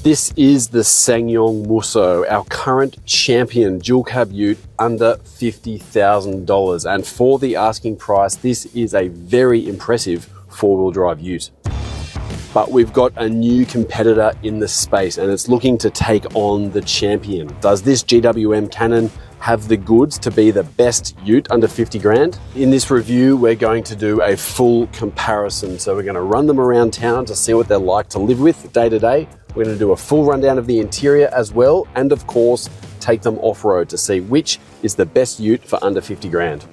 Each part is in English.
This is the Ssangyong Musso, our current champion dual cab ute under $50,000. And for the asking price, this is a very impressive four-wheel drive ute. But we've got a new competitor in the space and it's looking to take on the champion. Does this GWM Cannon have the goods to be the best ute under 50 grand? In this review, we're going to do a full comparison. So we're going to run them around town to see what they're like to live with day to day. We're going to do a full rundown of the interior as well. And of course, take them off-road to see which is the best ute for under 50 grand.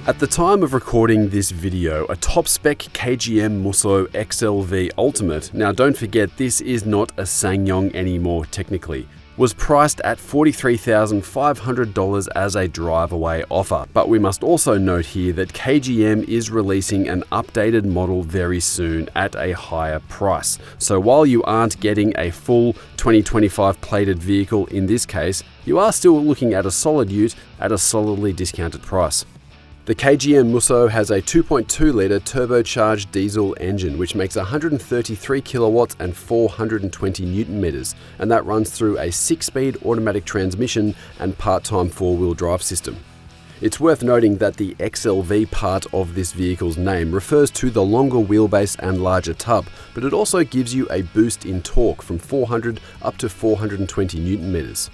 At the time of recording this video, a top-spec KGM Musso XLV Ultimate, now don't forget this is not a Ssangyong anymore technically, was priced at $43,500 as a drive-away offer. But we must also note here that KGM is releasing an updated model very soon at a higher price. So while you aren't getting a full 2025 plated vehicle in this case, you are still looking at a solid ute at a solidly discounted price. The KGM Musso has a 2.2-litre turbocharged diesel engine which makes 133 kilowatts and 420 newton meters, and that runs through a 6-speed automatic transmission and part-time four-wheel drive system. It's worth noting that the XLV part of this vehicle's name refers to the longer wheelbase and larger tub, but it also gives you a boost in torque from 400 up to 420 newton meters.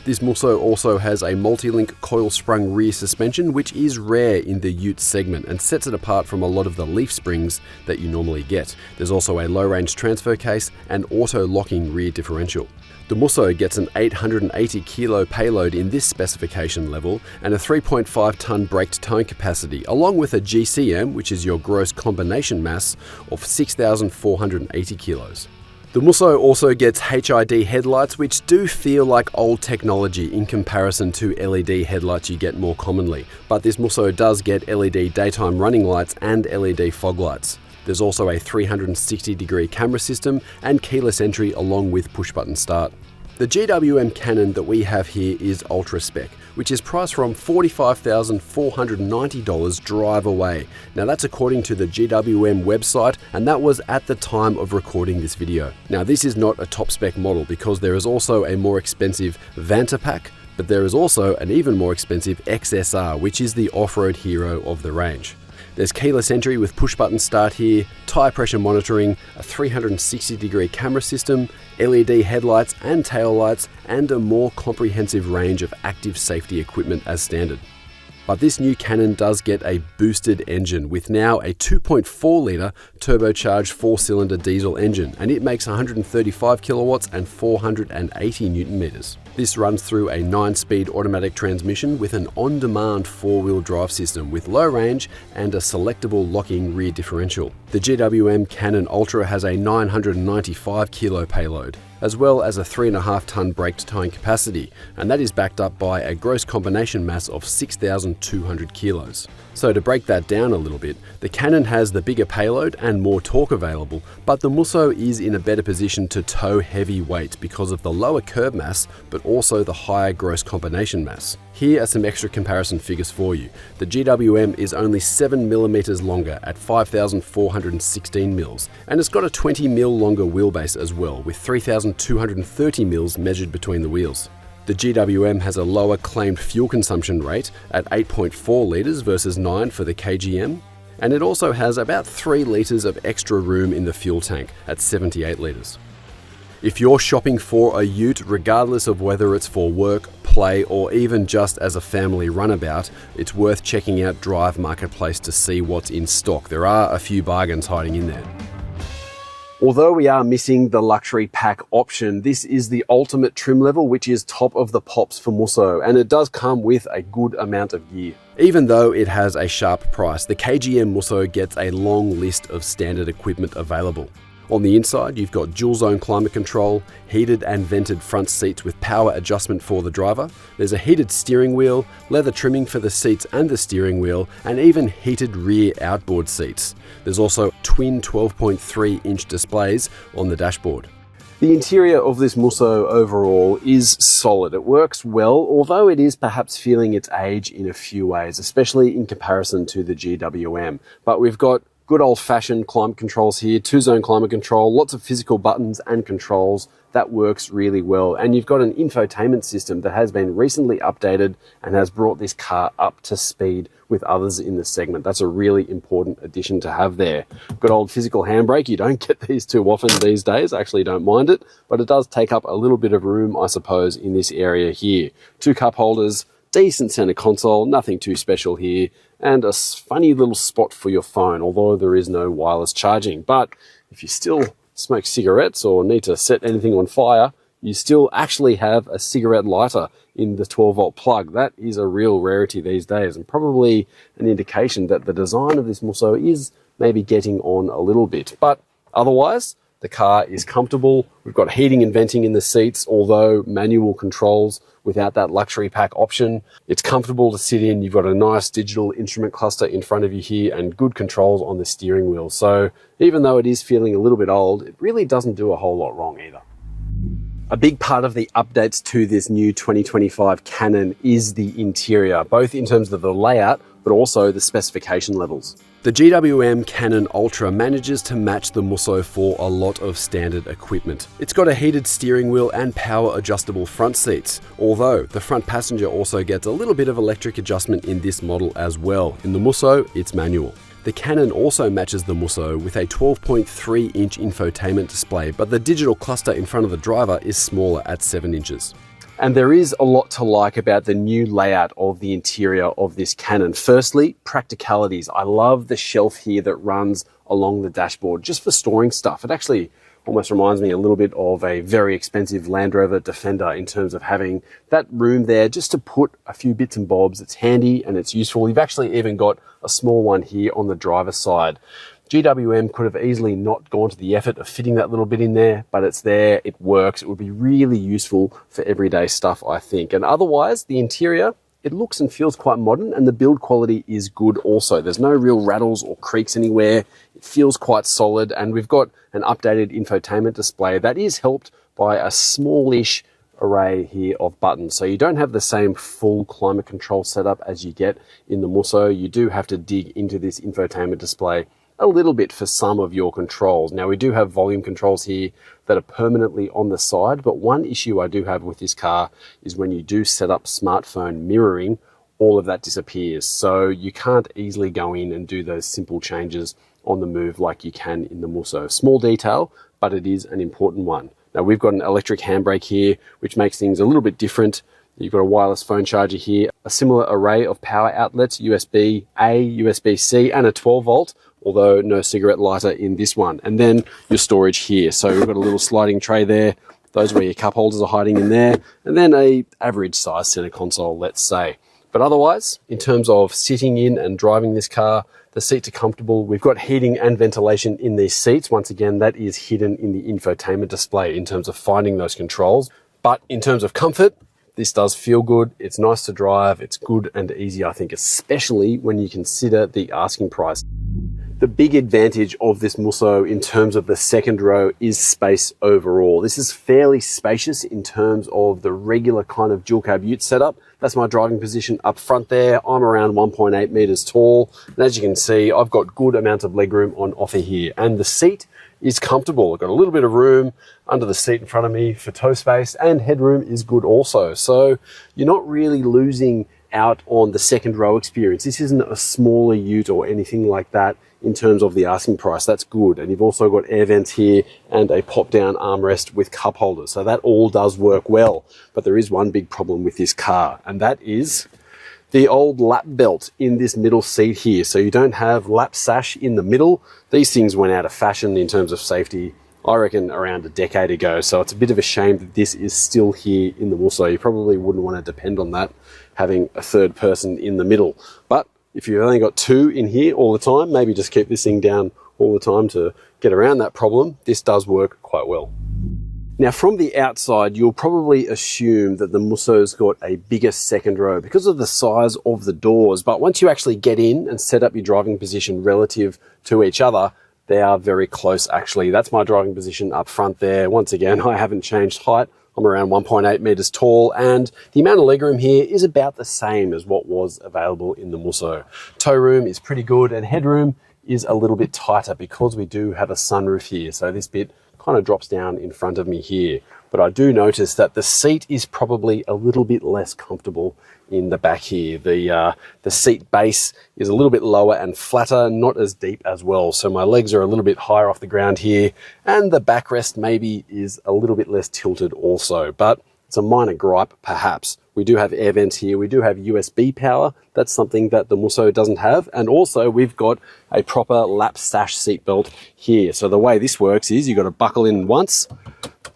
This Musso also has a multi-link coil-sprung rear suspension, which is rare in the ute segment and sets it apart from a lot of the leaf springs that you normally get. There's also a low-range transfer case and auto-locking rear differential. The Musso gets an 880 kilo payload in this specification level and a 3.5-ton braked towing capacity, along with a GCM, which is your gross combination mass, of 6,480 kilos. The Musso also gets HID headlights, which do feel like old technology in comparison to LED headlights you get more commonly, but this Musso does get LED daytime running lights and LED fog lights. There's also a 360-degree camera system and keyless entry along with push-button start. The GWM Cannon that we have here is Ultra Spec, which is priced from $45,490 drive away. Now that's according to the GWM website, and that was at the time of recording this video. Now this is not a top spec model because there is also a more expensive Vanta pack, but there is also an even more expensive XSR, which is the off-road hero of the range. There's keyless entry with push-button start here, tyre pressure monitoring, a 360-degree camera system, LED headlights and tail lights, and a more comprehensive range of active safety equipment as standard. But this new Cannon does get a boosted engine with now a 2.4-litre turbocharged 4-cylinder diesel engine, and it makes 135 kilowatts and 480 newton meters. This runs through a 9-speed automatic transmission with an on-demand four-wheel drive system with low range and a selectable locking rear differential. The GWM Cannon Ultra has a 995 kilo payload, as well as a 3.5-ton braked towing capacity, and that is backed up by a gross combination mass of 6,200 kilos. So to break that down a little bit, the Cannon has the bigger payload and more torque available, but the Musso is in a better position to tow heavy weight because of the lower curb mass, but also the higher gross combination mass. Here are some extra comparison figures for you. The GWM is only 7mm longer at 5,416 mils, and it's got a 20mm longer wheelbase as well, with 3,230 mils measured between the wheels. The GWM has a lower claimed fuel consumption rate at 8.4 litres versus 9 for the KGM, and it also has about 3 litres of extra room in the fuel tank at 78 litres. If you're shopping for a ute, regardless of whether it's for work, play, or even just as a family runabout, it's worth checking out Drive Marketplace to see what's in stock. There are a few bargains hiding in there. Although we are missing the luxury pack option, this is the ultimate trim level, which is top of the pops for Musso, and it does come with a good amount of gear. Even though it has a sharp price, the KGM Musso gets a long list of standard equipment available. On the inside, you've got dual zone climate control, heated and vented front seats with power adjustment for the driver. There's a heated steering wheel, leather trimming for the seats and the steering wheel, and even heated rear outboard seats. There's also twin 12.3-inch displays on the dashboard. The interior of this Musso overall is solid. It works well, although it is perhaps feeling its age in a few ways, especially in comparison to the GWM. But we've got good old-fashioned climate controls here, 2-zone climate control, lots of physical buttons and controls. That works really well. And you've got an infotainment system that has been recently updated and has brought this car up to speed with others in the segment. That's a really important addition to have there. Good old physical handbrake. You don't get these too often these days. I actually don't mind it, but it does take up a little bit of room, I suppose, in this area here. 2 cup holders, decent center console, nothing too special here, and a funny little spot for your phone, although there is no wireless charging. But if you still smoke cigarettes or need to set anything on fire, you still actually have a cigarette lighter in the 12-volt plug. That is a real rarity these days, and probably an indication that the design of this Musso is maybe getting on a little bit. But otherwise, the car is comfortable. We've got heating and venting in the seats, although manual controls without that luxury pack option. It's comfortable to sit in. You've got a nice digital instrument cluster in front of you here and good controls on the steering wheel. So even though it is feeling a little bit old, it really doesn't do a whole lot wrong either. A big part of the updates to this new 2025 Canon is the interior, both in terms of the layout, but also the specification levels. The GWM Canon Ultra manages to match the Musso for a lot of standard equipment. It's got a heated steering wheel and power adjustable front seats, although the front passenger also gets a little bit of electric adjustment in this model as well. In the Musso, it's manual. The Canon also matches the Musso with a 12.3-inch infotainment display, but the digital cluster in front of the driver is smaller at 7 inches. And there is a lot to like about the new layout of the interior of this Canon. Firstly, practicalities. I love the shelf here that runs along the dashboard just for storing stuff. It actually almost reminds me a little bit of a very expensive Land Rover Defender in terms of having that room there just to put a few bits and bobs. It's handy and it's useful. You've actually even got a small one here on the driver's side. GWM could have easily not gone to the effort of fitting that little bit in there, but it's there, it works. It would be really useful for everyday stuff, I think. And otherwise, the interior, it looks and feels quite modern, and the build quality is good also. There's no real rattles or creaks anywhere. It feels quite solid, and we've got an updated infotainment display that is helped by a smallish array here of buttons. So you don't have the same full climate control setup as you get in the Musso. You do have to dig into this infotainment display a little bit for some of your controls. Now we do have volume controls here that are permanently on the side, but one issue I do have with this car is when you do set up smartphone mirroring, all of that disappears. So you can't easily go in and do those simple changes on the move like you can in the Musso. Small detail, but it is an important one. Now we've got an electric handbrake here, which makes things a little bit different. You've got a wireless phone charger here, a similar array of power outlets, USB-A, USB-C, and a 12-volt, although no cigarette lighter in this one. And then your storage here. So we've got a little sliding tray there. Those are where your cup holders are hiding in there. And then a average size center console, let's say. But otherwise, in terms of sitting in and driving this car, the seats are comfortable. We've got heating and ventilation in these seats. Once again, that is hidden in the infotainment display in terms of finding those controls. But in terms of comfort, this does feel good. It's nice to drive. It's good and easy, I think, especially when you consider the asking price. The big advantage of this Musso in terms of the second row is space overall. This is fairly spacious in terms of the regular kind of dual cab ute setup. That's my driving position up front there. I'm around 1.8 meters tall. And as you can see, I've got good amount of legroom on offer here. And the seat is comfortable. I've got a little bit of room under the seat in front of me for toe space, and headroom is good also. So you're not really losing out on the second row experience. This isn't a smaller ute or anything like that in terms of the asking price. That's good. And you've also got air vents here and a pop down armrest with cup holders. So that all does work well. But there is one big problem with this car, and that is the old lap belt in this middle seat here. So you don't have lap sash in the middle. These things went out of fashion in terms of safety, I reckon, around a decade ago. So it's a bit of a shame that this is still here in the Musso. You probably wouldn't want to depend on that, having a third person in the middle. But if you've only got two in here all the time, maybe just keep this thing down all the time to get around that problem. This does work quite well. Now, from the outside, you'll probably assume that the Musso's got a bigger second row because of the size of the doors. But once you actually get in and set up your driving position relative to each other, They are very close actually. That's my driving position up front there. Once again, I haven't changed height. I'm around 1.8 meters tall, and the amount of legroom here is about the same as what was available in the Musso. Tow room is pretty good, and headroom is a little bit tighter because we do have a sunroof here. So this bit kind of drops down in front of me here. But I do notice that the seat is probably a little bit less comfortable in the back here. The seat base is a little bit lower and flatter, not as deep as well. So my legs are a little bit higher off the ground here, and the backrest maybe is a little bit less tilted also, but it's a minor gripe perhaps. We do have air vents here. We do have USB power. That's something that the Musso doesn't have. And also we've got a proper lap sash seatbelt here. So the way this works is you've got to buckle in once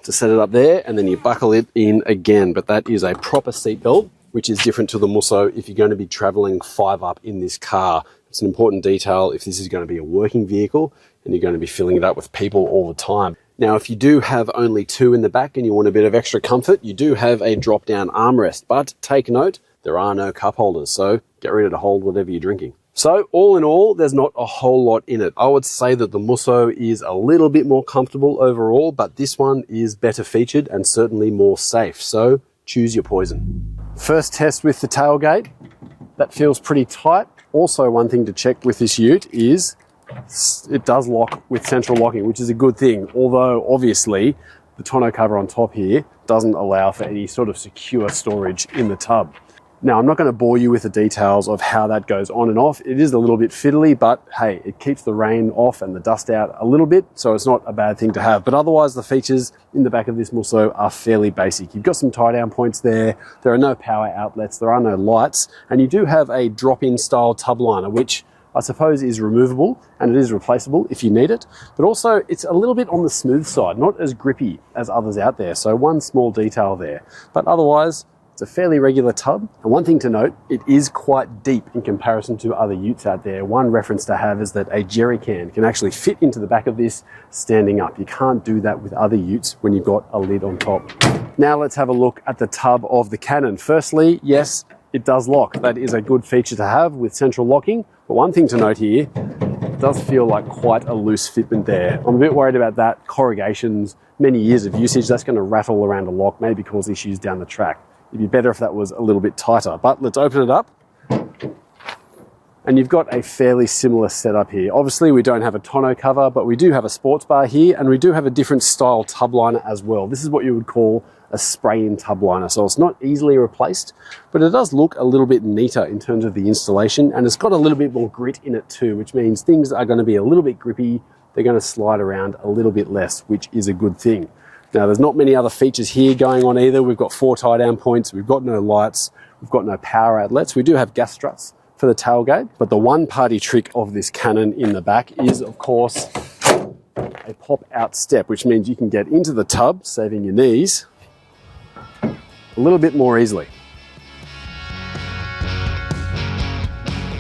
to set it up there, and then you buckle it in again. But that is a proper seatbelt, which is different to the Musso if you're going to be traveling 5 up in this car. It's an important detail if this is going to be a working vehicle and you're going to be filling it up with people all the time. Now, if you do have only 2 in the back and you want a bit of extra comfort, you do have a drop-down armrest, but take note, there are no cup holders, so get ready to hold whatever you're drinking. So all in all, there's not a whole lot in it. I would say that the Musso is a little bit more comfortable overall, but this one is better featured and certainly more safe, so choose your poison. First test with the tailgate, that feels pretty tight. Also, one thing to check with this ute is it does lock with central locking, which is a good thing, although obviously the tonneau cover on top here doesn't allow for any sort of secure storage in the tub. Now, I'm not going to bore you with the details of how that goes on and off. It is a little bit fiddly, but hey, it keeps the rain off and the dust out a little bit, so it's not a bad thing to have. But otherwise, the features in the back of this Musso are fairly basic. You've got some tie-down points there. There are no power outlets. There are no lights. And you do have a drop-in style tub liner, which I suppose is removable, and it is replaceable if you need it. But also, it's a little bit on the smooth side, not as grippy as others out there. So one small detail there. But otherwise, it's a fairly regular tub. And one thing to note, it is quite deep in comparison to other utes out there. One reference to have is that a jerry can can actually fit into the back of this standing up. You can't do that with other utes when you've got a lid on top. Now let's have a look at the tub of the Cannon. Firstly, yes, it does lock. That is a good feature to have with central locking. But one thing to note here, it does feel like quite a loose fitment there. I'm a bit worried about that. Corrugations, many years of usage, that's going to rattle around a lock, maybe cause issues down the track. It'd be better if that was a little bit tighter, but let's open it up. And you've got a fairly similar setup here. Obviously, we don't have a tonneau cover, but we do have a sports bar here, and we do have a different style tub liner as well. This is what you would call a spray-in tub liner, so it's not easily replaced, but it does look a little bit neater in terms of the installation, and it's got a little bit more grit in it too, which means things are going to be a little bit grippy. They're going to slide around a little bit less, which is a good thing. Now, there's not many other features here going on either. We've got 4 tie-down points. We've got no lights. We've got no power outlets. We do have gas struts for the tailgate. But the one party trick of this Cannon in the back is, of course, a pop-out step, which means you can get into the tub, saving your knees, a little bit more easily.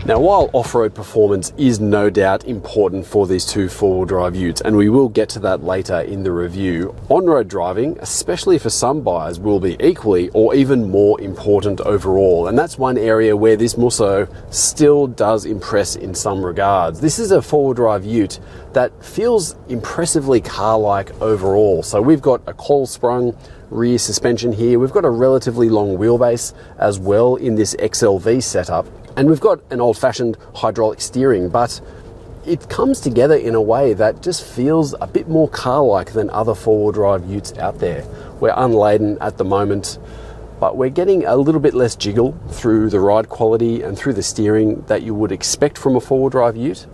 Now, while off-road performance is no doubt important for these 2 four-wheel drive utes, and we will get to that later in the review, on-road driving, especially for some buyers, will be equally or even more important overall. And that's one area where this Musso still does impress in some regards. This is a four-wheel drive ute that feels impressively car-like overall. So we've got a coil-sprung rear suspension here. We've got a relatively long wheelbase as well in this XLV setup. And we've got an old-fashioned hydraulic steering, but it comes together in a way that just feels a bit more car-like than other four-wheel drive utes out there. We're unladen at the moment, but we're getting a little bit less jiggle through the ride quality and through the steering that you would expect from a four-wheel drive ute.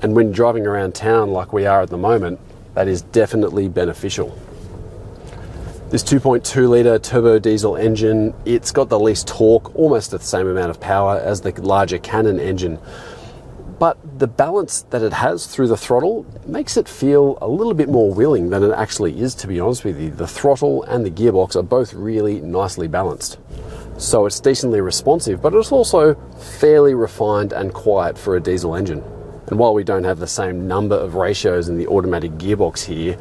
And when driving around town like we are at the moment, that is definitely beneficial. This 2.2 litre turbo diesel engine, it's got the least torque, almost the same amount of power as the larger Cannon engine. But the balance that it has through the throttle makes it feel a little bit more willing than it actually is, to be honest with you. The throttle and the gearbox are both really nicely balanced. So it's decently responsive, but it's also fairly refined and quiet for a diesel engine. And while we don't have the same number of ratios in the automatic gearbox here,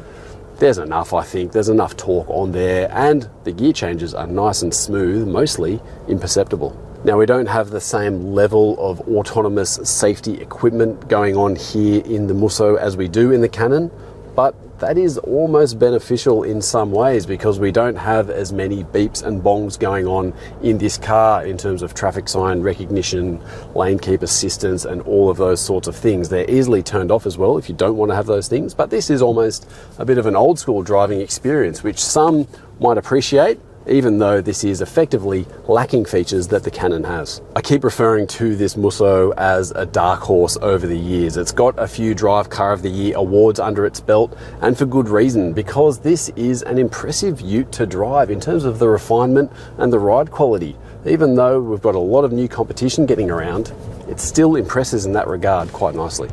there's enough, I think. There's enough torque on there, and the gear changes are nice and smooth, mostly imperceptible. Now, we don't have the same level of autonomous safety equipment going on here in the Musso as we do in the Canon, but that is almost beneficial in some ways because we don't have as many beeps and bongs going on in this car in terms of traffic sign recognition, lane keep assistance, and all of those sorts of things. They're easily turned off as well if you don't want to have those things, but this is almost a bit of an old school driving experience, which some might appreciate, even though this is effectively lacking features that the Canon has. I keep referring to this Musso as a dark horse over the years. It's got a few Drive Car of the Year awards under its belt, and for good reason, because this is an impressive ute to drive in terms of the refinement and the ride quality. Even though we've got a lot of new competition getting around, it still impresses in that regard quite nicely.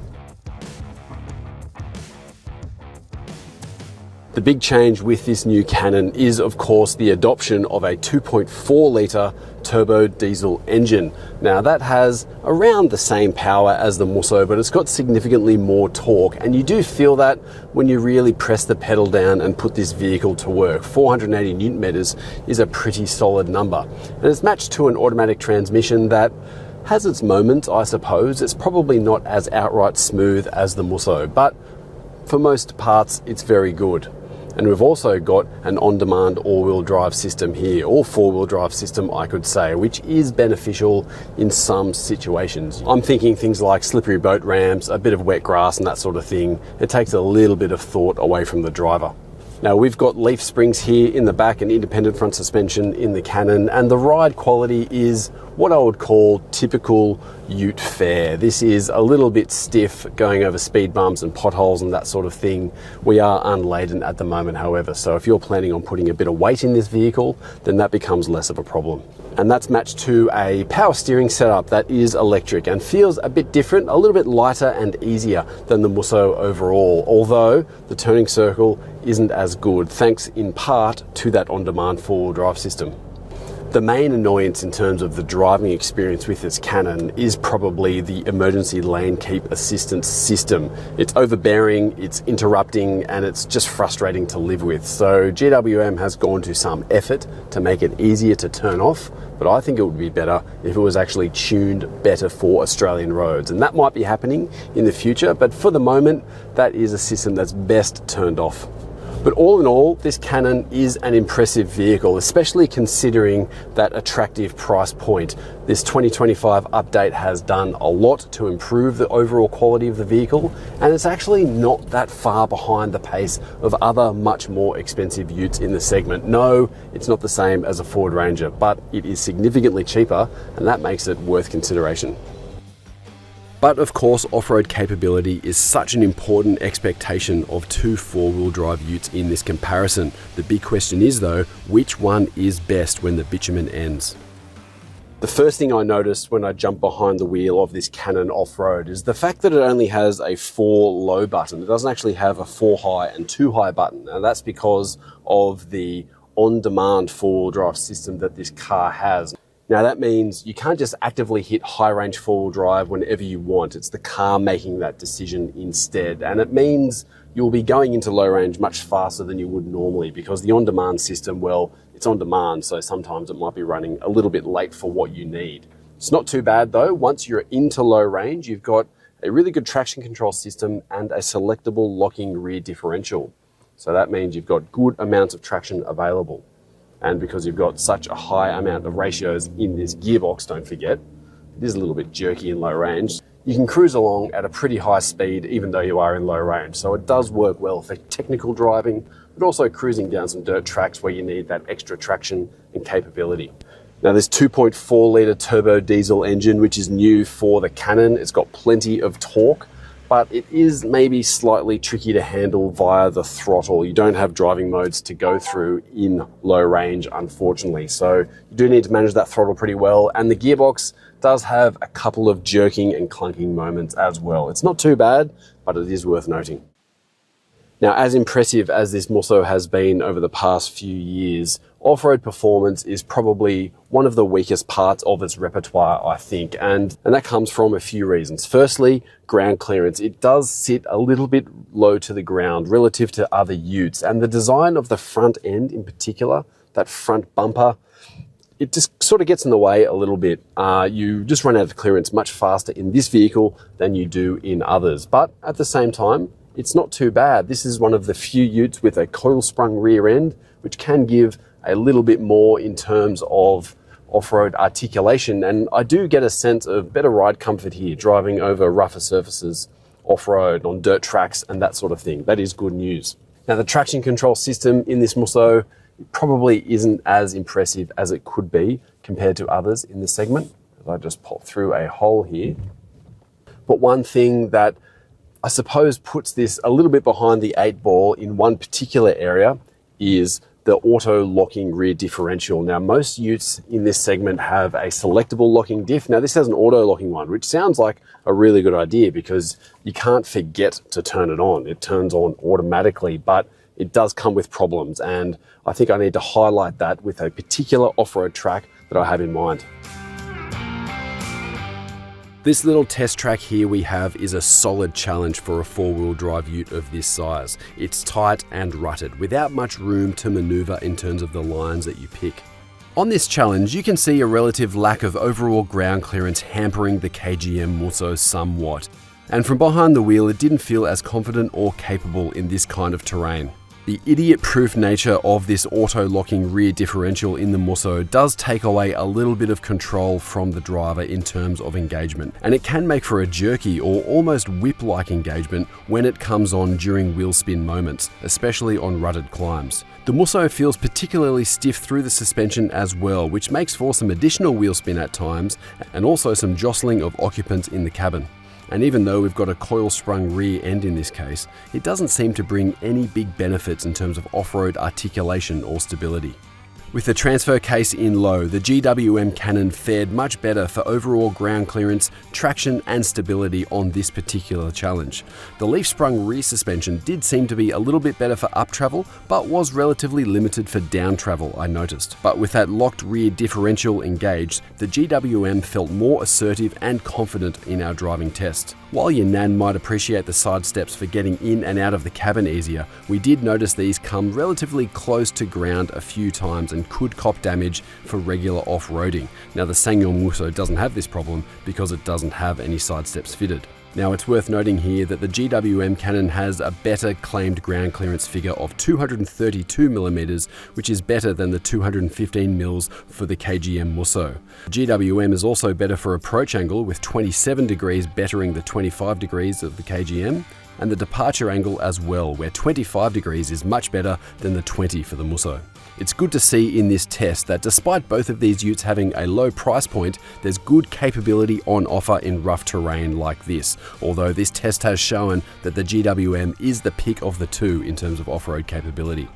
The big change with this new Canon is, of course, the adoption of a 2.4 litre turbo diesel engine. Now, that has around the same power as the Musso, but it's got significantly more torque, and you do feel that when you really press the pedal down and put this vehicle to work. 480 Newton meters is a pretty solid number, and it's matched to an automatic transmission that has its moments, I suppose. It's probably not as outright smooth as the Musso, but for most parts, it's very good. And we've also got an on-demand all-wheel drive system here, or four-wheel drive system, I could say, which is beneficial in some situations. I'm thinking things like slippery boat ramps, a bit of wet grass and that sort of thing. It takes a little bit of thought away from the driver. Now, we've got leaf springs here in the back and independent front suspension in the Canon, and the ride quality is what I would call typical ute fare. This is a little bit stiff going over speed bumps and potholes and that sort of thing. We are unladen at the moment, however, so if you're planning on putting a bit of weight in this vehicle, then that becomes less of a problem. And that's matched to a power steering setup that is electric and feels a bit different, a little bit lighter and easier than the Musso overall, although the turning circle isn't as good, thanks in part to that on-demand four-wheel drive system. The main annoyance in terms of the driving experience with this Canon is probably the emergency lane keep assistance system. It's overbearing, it's interrupting, and it's just frustrating to live with. So GWM has gone to some effort to make it easier to turn off, but I think it would be better if it was actually tuned better for Australian roads. And that might be happening in the future, but for the moment, that is a system that's best turned off. But all in all, this Canon is an impressive vehicle, especially considering that attractive price point. This 2025 update has done a lot to improve the overall quality of the vehicle, and it's actually not that far behind the pace of other much more expensive utes in the segment. No, it's not the same as a Ford Ranger, but it is significantly cheaper, and that makes it worth consideration. But of course, off-road capability is such an important expectation of two four-wheel drive utes in this comparison. The big question is though, which one is best when the bitumen ends? The first thing I noticed when I jumped behind the wheel of this Canon off-road is the fact that it only has a 4 low button. It doesn't actually have a 4 high and 2 high button, and that's because of the on-demand four-wheel drive system that this car has. Now that means you can't just actively hit high range four-wheel drive whenever you want. It's the car making that decision instead. And it means you'll be going into low range much faster than you would normally because the on-demand system, well, it's on demand, so sometimes it might be running a little bit late for what you need. It's not too bad though. Once you're into low range, you've got a really good traction control system and a selectable locking rear differential. So that means you've got good amounts of traction available. And because you've got such a high amount of ratios in this gearbox, don't forget, it is a little bit jerky in low range. You can cruise along at a pretty high speed even though you are in low range. So it does work well for technical driving, but also cruising down some dirt tracks where you need that extra traction and capability. Now this 2.4 litre turbo diesel engine, which is new for the Canon, it's got plenty of torque, but it is maybe slightly tricky to handle via the throttle. You don't have driving modes to go through in low range, unfortunately. So you do need to manage that throttle pretty well. And the gearbox does have a couple of jerking and clunking moments as well. It's not too bad, but it is worth noting. Now, as impressive as this Musso has been over the past few years, off-road performance is probably one of the weakest parts of its repertoire, I think, and that comes from a few reasons. Firstly, ground clearance. It does sit a little bit low to the ground relative to other utes, and the design of the front end in particular, that front bumper, it just sort of gets in the way a little bit. You just run out of clearance much faster in this vehicle than you do in others. But at the same time, it's not too bad. This is one of the few utes with a coil-sprung rear end, which can give a little bit more in terms of off-road articulation. And I do get a sense of better ride comfort here, driving over rougher surfaces, off-road, on dirt tracks, and that sort of thing. That is good news. Now, the traction control system in this Musso probably isn't as impressive as it could be compared to others in this segment. I just pop through a hole here. But one thing that I suppose puts this a little bit behind the 8-ball in one particular area is the auto locking rear differential. Now, most utes in this segment have a selectable locking diff. Now, this has an auto locking one, which sounds like a really good idea because you can't forget to turn it on. It turns on automatically, but it does come with problems. And I think I need to highlight that with a particular off-road track that I have in mind. This little test track here we have is a solid challenge for a four-wheel drive ute of this size. It's tight and rutted, without much room to maneuver in terms of the lines that you pick. On this challenge, you can see a relative lack of overall ground clearance hampering the KGM Musso somewhat. And from behind the wheel, it didn't feel as confident or capable in this kind of terrain. The idiot-proof nature of this auto-locking rear differential in the Musso does take away a little bit of control from the driver in terms of engagement, and it can make for a jerky or almost whip-like engagement when it comes on during wheel spin moments, especially on rutted climbs. The Musso feels particularly stiff through the suspension as well, which makes for some additional wheel spin at times, and also some jostling of occupants in the cabin. And even though we've got a coil-sprung rear end in this case, it doesn't seem to bring any big benefits in terms of off-road articulation or stability. With the transfer case in low, the GWM Cannon fared much better for overall ground clearance, traction and stability on this particular challenge. The leaf-sprung rear suspension did seem to be a little bit better for up travel, but was relatively limited for down travel, I noticed. But with that locked rear differential engaged, the GWM felt more assertive and confident in our driving test. While your nan might appreciate the side steps for getting in and out of the cabin easier, we did notice these come relatively close to ground a few times and could cop damage for regular off-roading. Now, the Ssangyong Musso doesn't have this problem because it doesn't have any side steps fitted. Now, it's worth noting here that the GWM Cannon has a better claimed ground clearance figure of 232mm, which is better than the 215mm for the KGM Musso. GWM is also better for approach angle, with 27 degrees bettering the 25 degrees of the KGM, and the departure angle as well, where 25 degrees is much better than the 20 for the Musso. It's good to see in this test that despite both of these utes having a low price point, there's good capability on offer in rough terrain like this, although this test has shown that the GWM is the pick of the two in terms of off-road capability.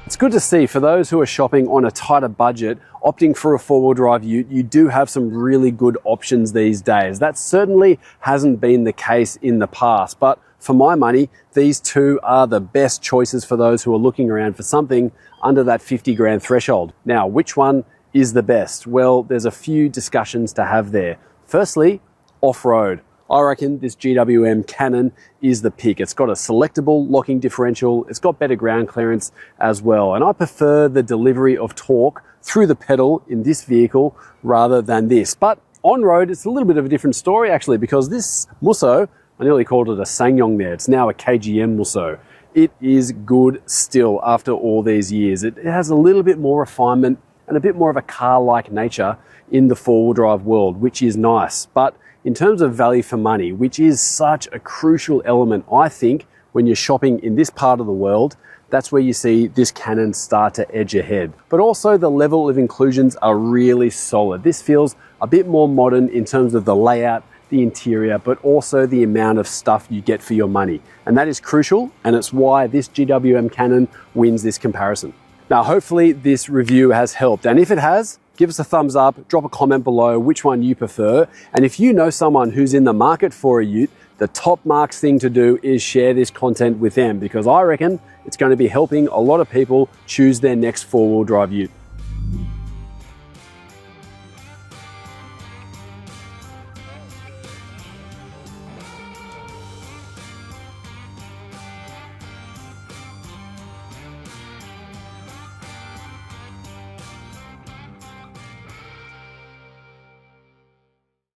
It's good to see for those who are shopping on a tighter budget, opting for a four-wheel drive ute, you do have some really good options these days. That certainly hasn't been the case in the past, but for my money, these two are the best choices for those who are looking around for something under that 50 grand threshold. Now, which one is the best? Well, there's a few discussions to have there. Firstly, off-road. I reckon this GWM Cannon is the pick. It's got a selectable locking differential. It's got better ground clearance as well. And I prefer the delivery of torque through the pedal in this vehicle rather than this. But on-road, it's a little bit of a different story actually, because this Musso, I nearly called it a Ssangyong there. It's now a KGM Musso. It is good still after all these years. It has a little bit more refinement and a bit more of a car-like nature in the four-wheel drive world, which is nice. But in terms of value for money, which is such a crucial element, I think, when you're shopping in this part of the world, that's where you see this Cannon start to edge ahead. But also the level of inclusions are really solid. This feels a bit more modern in terms of the layout, the interior, but also the amount of stuff you get for your money. And that is crucial, and it's why this GWM Cannon wins this comparison. Now, hopefully this review has helped, and if it has, give us a thumbs up, drop a comment below which one you prefer. And if you know someone who's in the market for a ute, the top marks thing to do is share this content with them, because I reckon it's going to be helping a lot of people choose their next four-wheel drive ute.